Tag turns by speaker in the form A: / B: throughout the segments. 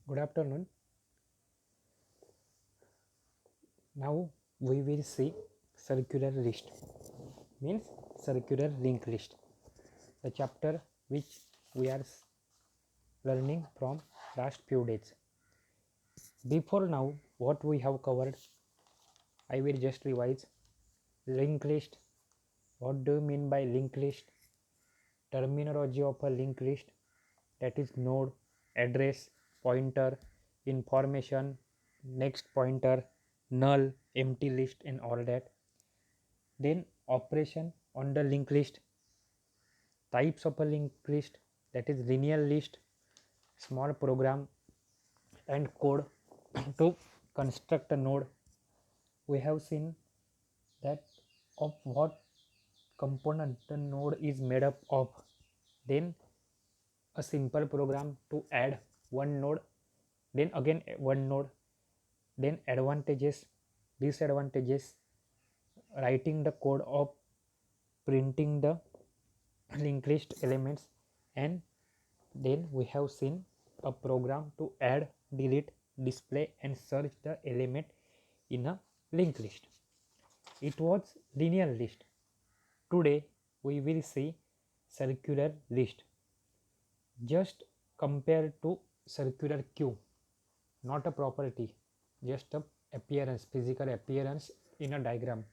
A: Good afternoon. Now we will see circular list, means circular linked list, the chapter which we are learning from last few days. Before now, what we have covered, I will just revise. Linked list. What do you mean by linked list? Terminology of a linked list, that is node, address, pointer, information, next pointer, null, empty list, and all that. Then operation on the linked list, types of a linked list, that is linear list, small program and code to construct a node. We have seen that of what component the node is made up of. Then a simple program to add one node, then again one node, then advantages, disadvantages, writing the code of printing the linked list elements, and then we have seen a program to add, delete, display and search the element in a linked list. It was linear list. Today we will see circular list. Just compare to circular queue, not a property, just a appearance, physical appearance in a diagram.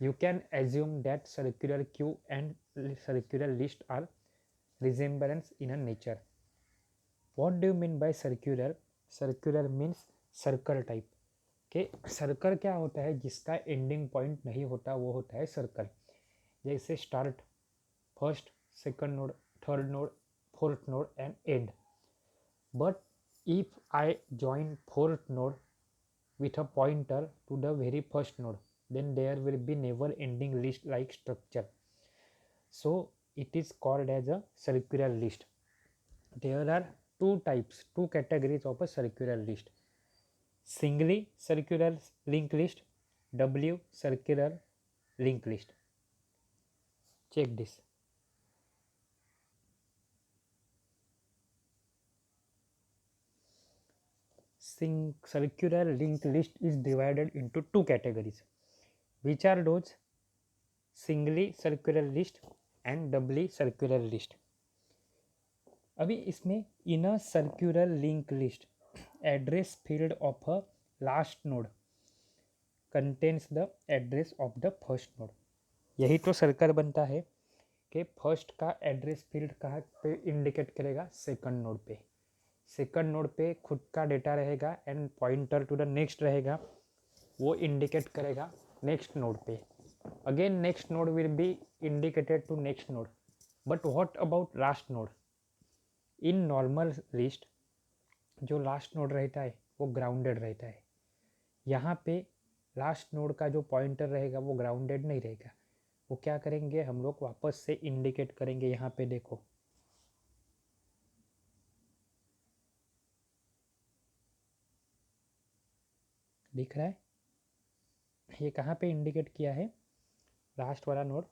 A: You can assume that circular queue and circular list are resemblance in a nature. What do you mean by circular? Circular means circle type के. Circle क्या होता है? जिसका ending point नहीं होता वो होता है सर्कल. जैसे start, first, second node, third node, fourth node and and. But if I join fourth node with a pointer to the very first node, then there will be never ending list like structure. So it is called as a circular list. There are two types, two categories of a circular list: singly circular linked list, W circular linked list. Check this. Circular linked list is divided into two categories, which are those: singly circular list and doubly circular list. अभी इसमें in a circular link list, address field of a last node contains the address of the first node. यही तो circle बनता है कि first का address field कहाँ पे इंडिकेट करेगा? सेकंड नोड पे. सेकंड नोड पे खुद का डेटा रहेगा and pointer to the next रहेगा, वो इंडिकेट करेगा नेक्स्ट नोड पे. Again next node will be indicated to next node. But what about last node? In normal list जो लास्ट नोड रहता है वो ग्राउंडेड रहता है. यहाँ पे लास्ट नोड का जो पॉइंटर रहेगा वो ग्राउंडेड नहीं रहेगा. वो क्या करेंगे? हम लोग वापस से इंडिकेट करेंगे. यहाँ पे देखो, दिख रहा है? ये कहाँ पे इंडिकेट किया है? लास्ट वाला node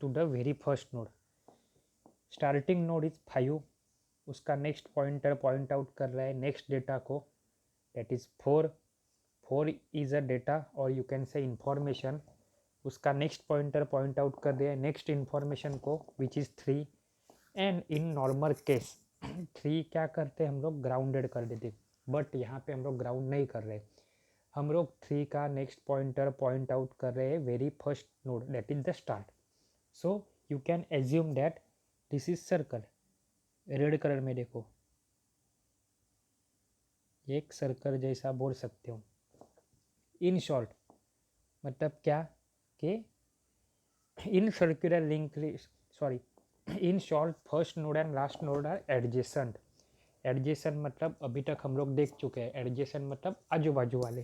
A: to the very first node. Starting node is 5, उसका नेक्स्ट पॉइंटर पॉइंट आउट कर रहा है नेक्स्ट डेटा को, that is 4. 4 is a data और यू कैन से इंफॉर्मेशन. उसका नेक्स्ट पॉइंटर पॉइंट आउट कर रहा है नेक्स्ट इंफॉर्मेशन को, which is 3. And in normal case 3 क्या करते हैं हम लोग? ग्राउंडेड कर देते. बट यहाँ पे हम लोग ग्राउंड नहीं कर रहे, हम लोग 3 का नेक्स्ट पॉइंटर पॉइंट आउट कर रहे हैं very first node, that is the start. So you can assume that this is circle. Red colour में देखो, एक सर्कल जैसा बोल सकते हो. इन शॉर्ट मतलब क्या कि in circular link list, sorry, in short first node and last node are adjacent. Adjacent मतलब अभी तक हम लोग देख चुके हैं. एडजेसेंट मतलब आजू बाजू वाले.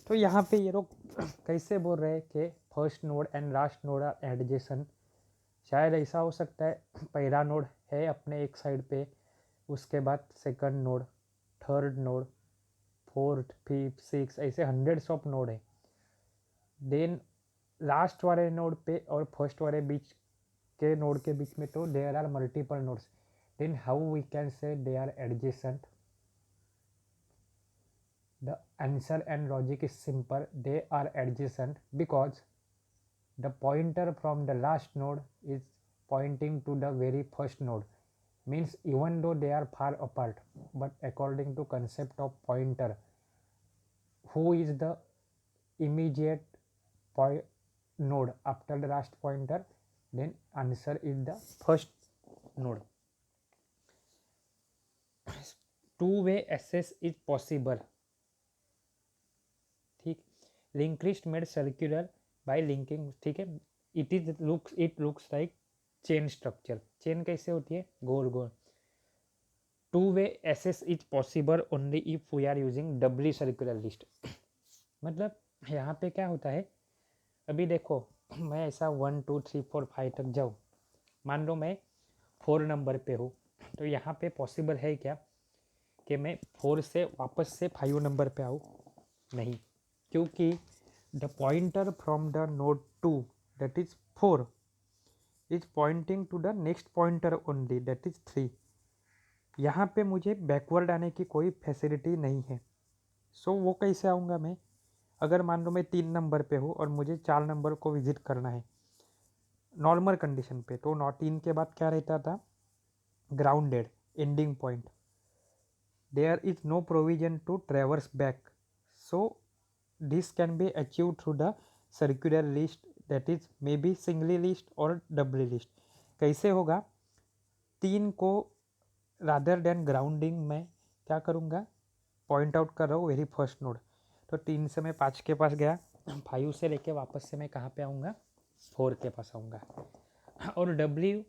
A: तो यहाँ पे ये लोग कैसे बोल रहे हैं कि first node and last node are adjacent? शायद ऐसा हो सकता है पहला नोड है अपने एक साइड पे, उसके बाद second node, third node, fourth, fifth, six, ऐसे हंड्रेड्स ऑफ नोड है. देन लास्ट वाले नोड पे और फर्स्ट वाले बीच के नोड के बीच में तो there are multiple nodes. Then how we can say they are adjacent? The answer and logic is simple. They are adjacent because the pointer from the last node is pointing to the very first node. Means even though they are far apart, but according to concept of pointer, who is the immediate node after the last pointer, then answer is the first node. Two-way access is possible. ठीक, link list made circular by linking. ठीक है, it looks like chain structure. Chain कैसे होती है? गोल गोल. Two way access is possible only if we are using doubly circular list. मतलब यहाँ पे क्या होता है, अभी देखो मैं ऐसा 1 2 3 4 5 तक जाऊँ, मान लो मैं 4 नंबर पे हूँ, तो यहाँ पे पॉसिबल है क्या कि मैं 4 से वापस से 5 नंबर पे आऊँ? नहीं, क्योंकि the pointer from the node 2 that is 4 is pointing to the next pointer only that is 3. यहाँ पे मुझे बैकवर्ड आने की कोई फैसिलिटी नहीं है. सो वो कैसे आऊँगा मैं? अगर मान लो मैं 3 नंबर पे हूँ और मुझे 4 नंबर को विजिट करना है नॉर्मल कंडीशन पे, तो 3 के बाद क्या रहता था? Grounded ending point. There is no provision to traverse back. So this can be achieve through the circular list that is may be singly list और डबली लिस्ट. कैसे होगा? 3 को रादर देन ग्राउंडिंग में क्या करूँगा? पॉइंट आउट कर रहा हूँ वेरी फर्स्ट नोड. तो 3 से मैं 5 के पास गया, 5 से लेके वापस से मैं कहाँ पे आऊँगा? 4 के पास आऊँगा. और डब्ल्यू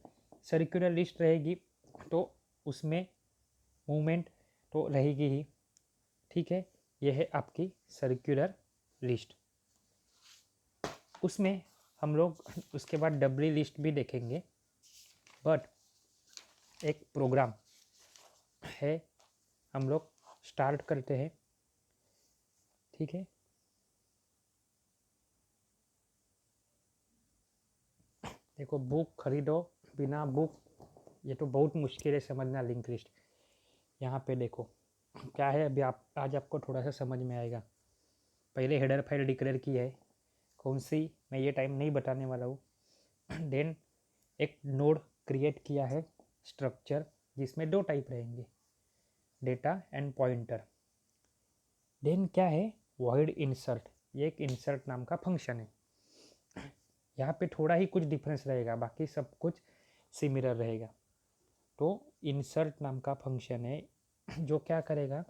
A: सर्कुलर लिस्ट रहेगी तो उसमें मूवमेंट तो रहेगी ही. ठीक है, यह है आपकी सर्कुलर लिस्ट. उसमें हम लोग उसके बाद डब्ल्यू लिस्ट भी देखेंगे, बट एक प्रोग्राम है, हम लोग स्टार्ट करते हैं. ठीक है, देखो बुक खरीदो, बिना बुक ये तो बहुत मुश्किल है समझना लिंक लिस्ट. यहाँ पे देखो क्या है, अभी आज आपको थोड़ा सा समझ में आएगा. पहले हेडर फाइल डिक्लेयर की है, कौन सी मैं ये टाइम नहीं बताने वाला हूँ. देन एक नोड क्रिएट किया है स्ट्रक्चर, जिसमें 2 टाइप रहेंगे, डेटा एंड पॉइंटर. देन क्या है? Void insert. ये एक इंसर्ट नाम का फंक्शन है. यहाँ पे थोड़ा ही कुछ डिफरेंस रहेगा, बाकी सब कुछ सिमिलर रहेगा. तो इंसर्ट नाम का फंक्शन है जो क्या करेगा?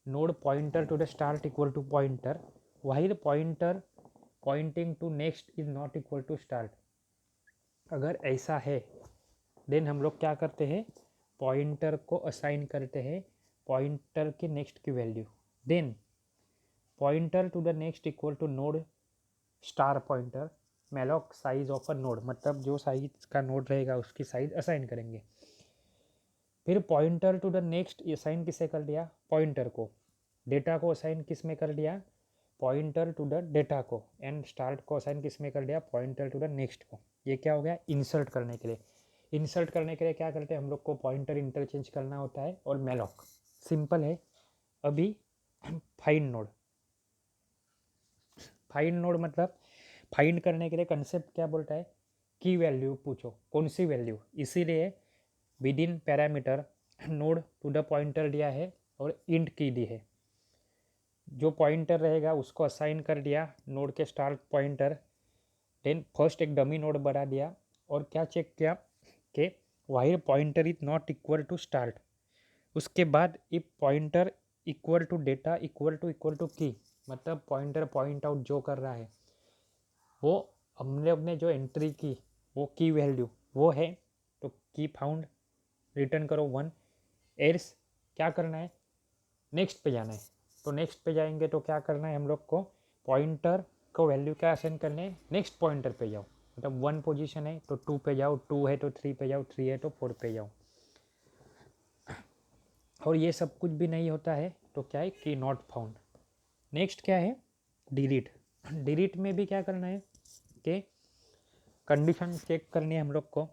A: Node pointer to the start equal to pointer, while pointer pointing to next is not equal to start. अगर ऐसा है देन हम लोग क्या करते हैं? पॉइंटर को असाइन करते हैं पॉइंटर के नेक्स्ट की value. Then pointer to the next equal to node star pointer malloc size of a node, मतलब जो साइज का नोड रहेगा उसकी साइज असाइन करेंगे. फिर pointer to the next assign किसे कर दिया? पॉइंटर को. डेटा को असाइन किस में कर दिया? पॉइंटर टू द डेटा को. एंड स्टार्ट को असाइन किस में कर दिया? पॉइंटर टू द नेक्स्ट को. ये क्या हो गया? इंसर्ट करने के लिए. इंसर्ट करने के लिए क्या करते हैं हम लोग को? पॉइंटर इंटरचेंज करना होता है और मैलॉक. सिंपल है. अभी फाइंड नोड. फाइंड नोड मतलब फाइंड करने के लिए कंसेप्ट क्या बोलता है? की वैल्यू पूछो, कौन सी वैल्यू. इसीलिए within parameter node to the pointer दिया है और इंट की दी है. जो पॉइंटर रहेगा उसको असाइन कर दिया नोड के स्टार्ट पॉइंटर. देन फर्स्ट एक डमी नोड बना दिया और क्या चेक किया कि while pointer is not equal to start. उसके बाद if pointer equal to data equal to key, मतलब पॉइंटर पॉइंट आउट जो कर रहा है वो हमने अपने जो एंट्री की वो की वैल्यू वो है, तो की फाउंड रिटर्न करो 1. एल्स क्या करना है? नेक्स्ट पे जाना है. तो नेक्स्ट पे जाएंगे तो क्या करना है हम लोग को? पॉइंटर को वैल्यू क्या असाइन करने हैं? नेक्स्ट पॉइंटर पे जाओ. मतलब 1 पोजीशन है तो 2 पे जाओ, 2 है तो 3 पे जाओ, 3 है तो 4 पे जाओ. और ये सब कुछ भी नहीं होता है तो क्या है? की नॉट फाउंड. नेक्स्ट क्या है? डिलीट. डिलीट में भी क्या करना है कि कंडीशन चेक करनी है हम लोग को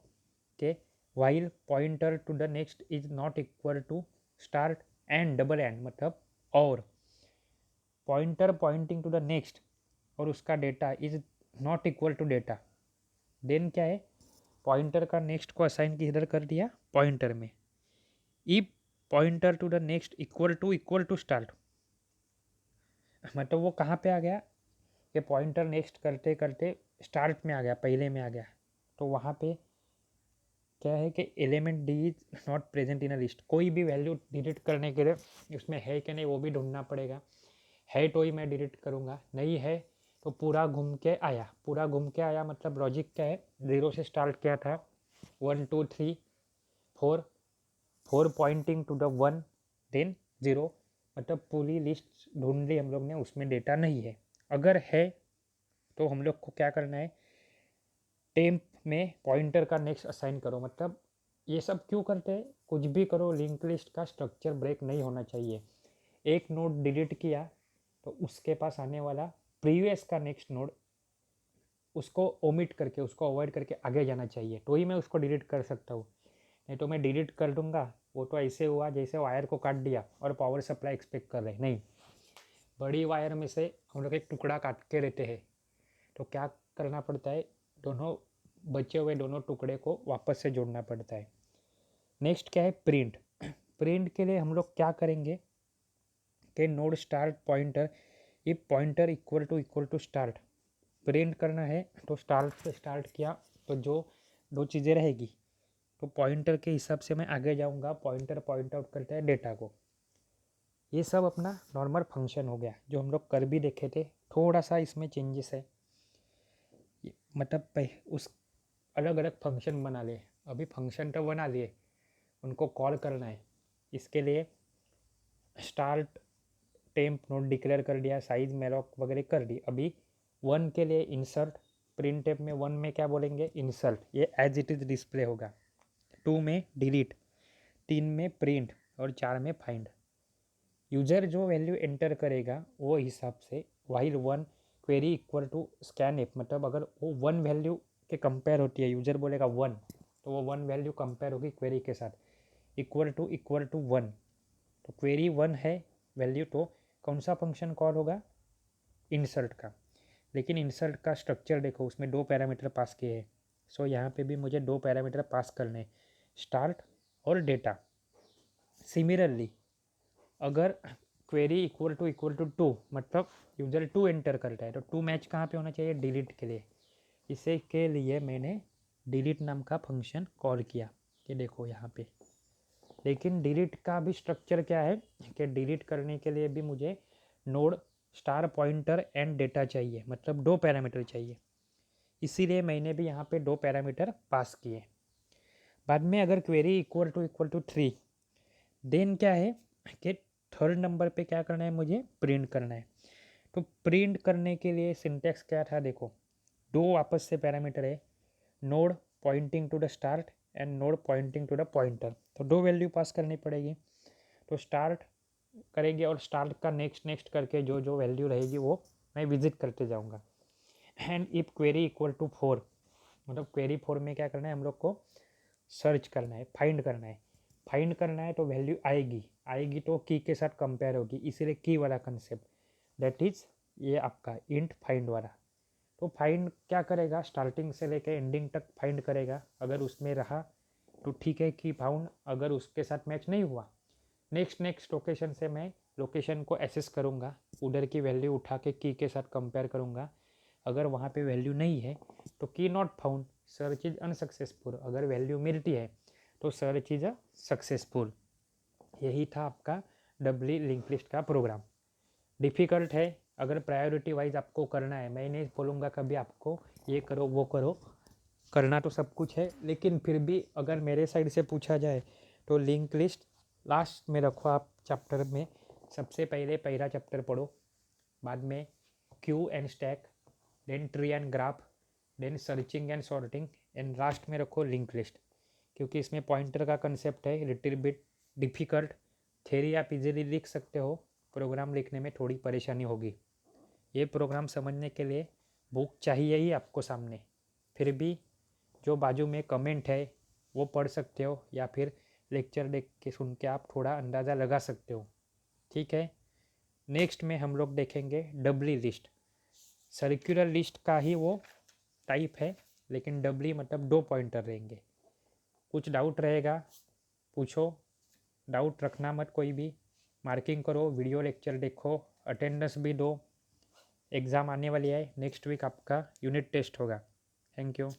A: कि while pointer to the next is not equal to start and double and, मतलब और pointer pointing to the next और उसका data is not equal to data, then क्या है, पॉइंटर का नेक्स्ट को असाइन किधर कर दिया, पॉइंटर में। If pointer to the next equal to start, मतलब वो कहाँ पे आ गया कि पॉइंटर नेक्स्ट करते करते स्टार्ट में आ गया, पहले में आ गया, तो वहाँ पे क्या है कि element D is not present in a list. कोई भी वैल्यू डिलीट करने के लिए उसमें है कि नहीं वो भी ढूंढना पड़ेगा, है तो ही मैं डिलीट करूँगा, नहीं है तो पूरा घूम के आया, पूरा घूम के आया मतलब लॉजिक क्या है, 0 से स्टार्ट किया था, 1 2 3 4, 4 पॉइंटिंग टू द 1 देन 0, मतलब पूरी लिस्ट ढूंढ ली हम लोग ने, उसमें डेटा नहीं है। अगर है तो हम लोग को क्या करना है, टेम्प में पॉइंटर का नेक्स्ट असाइन करो। मतलब ये सब क्यों करते हैं, कुछ भी करो लिंक लिस्ट का स्ट्रक्चर ब्रेक नहीं होना चाहिए। एक नोड डिलीट किया तो उसके पास आने वाला प्रीवियस का नेक्स्ट नोड उसको ओमिट करके, उसको अवॉइड करके आगे जाना चाहिए, तो ही मैं उसको डिलीट कर सकता हूँ। नहीं तो मैं डिलीट कर दूंगा, वो तो ऐसे हुआ जैसे वायर को काट दिया और पावर सप्लाई एक्सपेक्ट कर रहे, नहीं, बड़ी वायर में से हम लोग एक टुकड़ा काट के लेते हैं, तो क्या करना पड़ता है, दोनों बचे हुए दोनों टुकड़े को वापस से जोड़ना पड़ता है। नेक्स्ट क्या है, प्रिंट। प्रिंट के लिए हम लोग क्या करेंगे कि नोड स्टार्ट पॉइंटर, ये pointer equal to start print करना है, तो स्टार्ट से स्टार्ट किया तो जो दो चीज़ें रहेगी, तो पॉइंटर के हिसाब से मैं आगे जाऊंगा, पॉइंटर पॉइंट आउट करता है डेटा को। ये सब अपना नॉर्मल फंक्शन हो गया जो हम लोग कर भी देखे थे, थोड़ा सा इसमें चेंजेस है, मतलब उस अलग अलग फंक्शन बना लिए, अभी फंक्शन तो बना लिए, उनको कॉल करना है। इसके लिए स्टार्ट टेम्प नोड डिक्लेयर कर दिया, साइज मेलॉक वगैरह कर दी। अभी 1 के लिए इंसर्ट, प्रिंट टेप में 1 में क्या बोलेंगे, इंसर्ट, ये एज इट इज़ डिस्प्ले होगा। 2 में डिलीट, 3 में प्रिंट और 4 में फाइंड। यूजर जो वैल्यू एंटर करेगा वो हिसाब से, while 1 query equal to scanf, मतलब अगर वो 1 वैल्यू के कंपेयर होती है, यूजर बोलेगा 1 तो वो 1 वैल्यू कंपेयर होगी क्वेरी के साथ, इक्वल टू 1, तो क्वेरी 1 है वैल्यू, तो कौन सा फंक्शन कॉल होगा, इंसर्ट का। लेकिन इंसर्ट का स्ट्रक्चर देखो, उसमें 2 पैरामीटर पास किए हैं, सो यहाँ पे भी मुझे 2 पैरामीटर पास करने, स्टार्ट और डेटा। सिमिलरली अगर क्वेरी इक्वल टू 2, मतलब यूजर 2 एंटर करता है, तो 2 मैच कहाँ पे होना चाहिए, डिलीट के लिए। इसे के लिए मैंने डिलीट नाम का फंक्शन कॉल किया, ये देखो यहाँ पे। लेकिन डिलीट का भी स्ट्रक्चर क्या है कि डिलीट करने के लिए भी मुझे node star pointer and data चाहिए, मतलब 2 पैरामीटर चाहिए, इसीलिए मैंने भी यहाँ पे 2 पैरामीटर पास किए। बाद में अगर क्वेरी इक्वल टू 3, देन क्या है कि थर्ड नंबर पे क्या करना है, मुझे प्रिंट करना है। तो प्रिंट करने के लिए सिंटेक्स क्या था, देखो 2 आपस से पैरामीटर है, node pointing to the start and node pointing to the pointer, तो 2 वैल्यू पास करनी पड़ेगी। तो स्टार्ट करेंगे और स्टार्ट का नेक्स्ट करके जो जो वैल्यू रहेगी वो मैं विजिट करते जाऊँगा। And if query equal to 4, मतलब क्वेरी 4 में क्या करना है, हम लोग को सर्च करना है, फाइंड करना है। फाइंड करना है तो वैल्यू आएगी, आएगी तो की के साथ कंपेयर होगी, इसीलिए की वाला कंसेप्ट, दैट इज ये आपका इंट फाइंड वाला। तो फाइंड क्या करेगा, स्टार्टिंग से लेकर एंडिंग तक फाइंड करेगा, अगर उसमें रहा तो ठीक है की फाउंड, अगर उसके साथ मैच नहीं हुआ नेक्स्ट लोकेशन से मैं लोकेशन को एसेस करूँगा, उधर की वैल्यू उठा के की के साथ कंपेयर करूँगा, अगर वहाँ पे वैल्यू नहीं है तो की not found, search is unsuccessful, अगर वैल्यू मिलती है तो सर्च इज सक्सेसफुल। यही था आपका डब्ली लिंक लिस्ट का प्रोग्राम। डिफ़िकल्ट है, अगर प्रायोरिटी वाइज आपको करना है, मैं नहीं बोलूँगा कभी आपको ये करो वो करो, करना तो सब कुछ है, लेकिन फिर भी अगर मेरे साइड से पूछा जाए तो लिंक लिस्ट लास्ट में रखो आप चैप्टर में, सबसे पहले पहला चैप्टर पढ़ो, बाद में queue and stack, then tree and graph, then searching and sorting, and last में रखो लिंक लिस्ट, क्योंकि इसमें पॉइंटर का कंसेप्ट है लिटिल बिट डिफ़िकल्ट। थ्योरी आप इजीली लिख सकते हो, प्रोग्राम लिखने में थोड़ी परेशानी होगी। ये प्रोग्राम समझने के लिए बुक चाहिए ही आपको सामने, फिर भी जो बाजू में कमेंट है वो पढ़ सकते हो, या फिर लेक्चर देख के सुन के आप थोड़ा अंदाज़ा लगा सकते हो, ठीक है। नेक्स्ट में हम लोग देखेंगे डबली लिस्ट। सर्कुलर लिस्ट का ही वो टाइप है, लेकिन डबली मतलब 2 पॉइंटर रहेंगे। कुछ डाउट रहेगा पूछो, डाउट रखना मत कोई भी, मार्किंग करो, वीडियो लेक्चर देखो, अटेंडेंस भी दो। एग्ज़ाम आने वाली है, नेक्स्ट वीक आपका यूनिट टेस्ट होगा। Thank you.